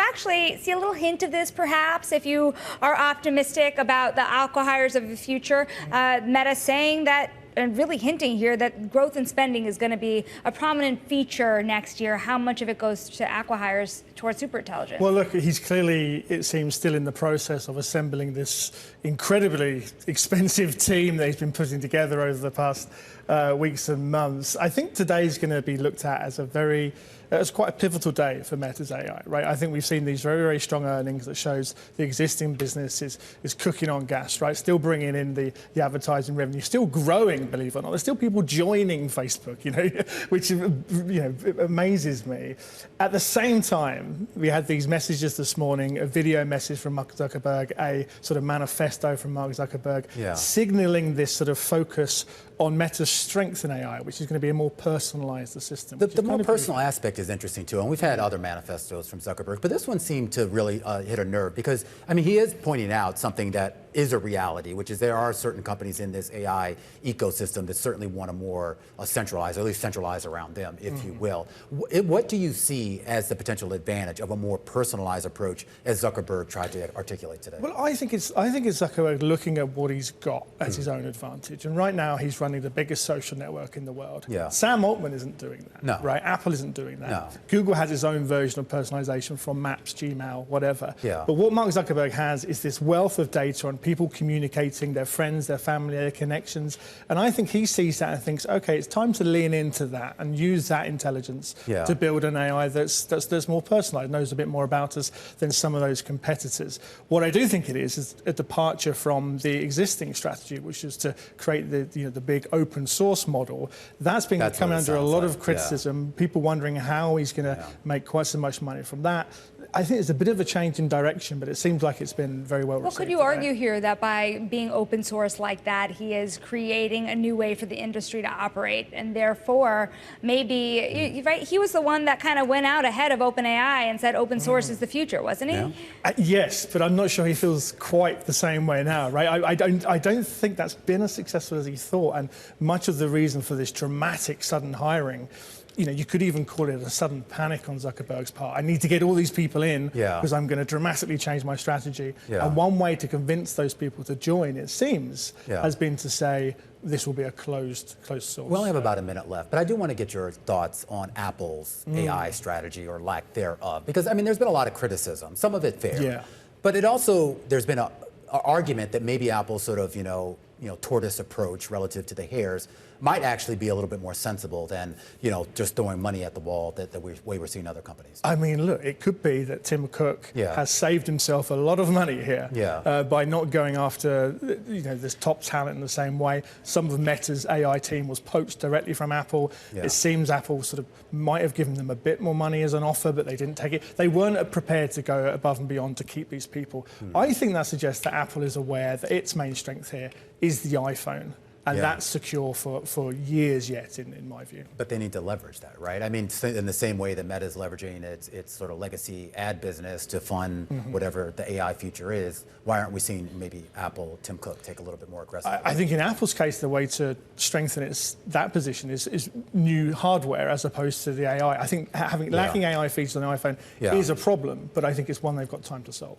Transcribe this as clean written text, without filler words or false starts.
actually see a little hint of this, perhaps, if you are optimistic about the acqui-hires of the future. Meta saying that, and really hinting here that growth in spending is going to be a prominent feature next year. How much of it goes to acqui-hires towards superintelligence? Well, look, he's clearly, it seems, still in the process of assembling this incredibly expensive team that he's been putting together over the past weeks and months. I think today's going to be looked at as as quite a pivotal day for Meta's AI, right? I think we've seen these very, very strong earnings that shows the existing business is cooking on gas, right? Still bringing in the advertising revenue, still growing, believe it or not. There's still people joining Facebook, which amazes me. At the same time, we had these messages this morning, a video message from Mark Zuckerberg, a sort of manifesto from Mark Zuckerberg, signaling this sort of focus on Meta's strength in AI, which is going to be a more personalized assistant. The more personal aspect is interesting too, and we've had other manifestos from Zuckerberg, but this one seemed to really hit a nerve because, I mean, he is pointing out something that is a reality, which is there are certain companies in this AI ecosystem that certainly want to more centralize, or at least centralize around them, if you will. What do you see as the potential advantage of a more personalized approach, as Zuckerberg tried to articulate today? Well, I think it's Zuckerberg looking at what he's got as his own advantage, and right now he's running the biggest social network in the world. Sam Altman isn't doing that, right? Apple isn't doing that. Google has its own version of personalization from Maps, Gmail, whatever. But what Mark Zuckerberg has is this wealth of data on people communicating, their friends, their family, their connections. And I think he sees that and thinks, okay, it's time to lean into that and use that intelligence to build an AI that's more personalized, knows a bit more about us than some of those competitors. What I do think it is a departure from the existing strategy, which is to create the big open source model. That's been coming under a lot of criticism, people wondering how he's going to make quite so much money from that. I think it's a bit of a change in direction, but it seems like it's been very well received. Well, could you argue here that by being open source like that, he is creating a new way for the industry to operate, and therefore maybe, right, he was the one that kind of went out ahead of OpenAI and said open source is the future, wasn't he? Yes, but I'm not sure he feels quite the same way now, right? I don't think that's been as successful as he thought, and much of the reason for this dramatic sudden hiring, you could even call it a sudden panic on Zuckerberg's part. I need to get all these people in because I'm going to dramatically change my strategy. And one way to convince those people to join, it seems, has been to say this will be a closed source. We only have about a minute left, but I do want to get your thoughts on Apple's AI strategy or lack thereof. Because, I mean, there's been a lot of criticism, some of it fair. But it also, there's been an argument that maybe Apple's sort of, tortoise approach relative to the hares might actually be a little bit more sensible than, just throwing money at the wall the way we're seeing other companies. I mean, look, it could be that Tim Cook has saved himself a lot of money here by not going after, this top talent in the same way. Some of Meta's AI team was poached directly from Apple. It seems Apple sort of might have given them a bit more money as an offer, but they didn't take it. They weren't prepared to go above and beyond to keep these people. I think that suggests that Apple is aware that its main strength here is the iPhone. And that's secure for years yet, in my view. But they need to leverage that, right? I mean, in the same way that Meta is leveraging its sort of legacy ad business to fund whatever the AI future is, why aren't we seeing maybe Apple, Tim Cook, take a little bit more aggressive? I think in Apple's case, the way to strengthen that position is new hardware as opposed to the AI. I think lacking AI features on the iPhone is a problem, but I think it's one they've got time to solve.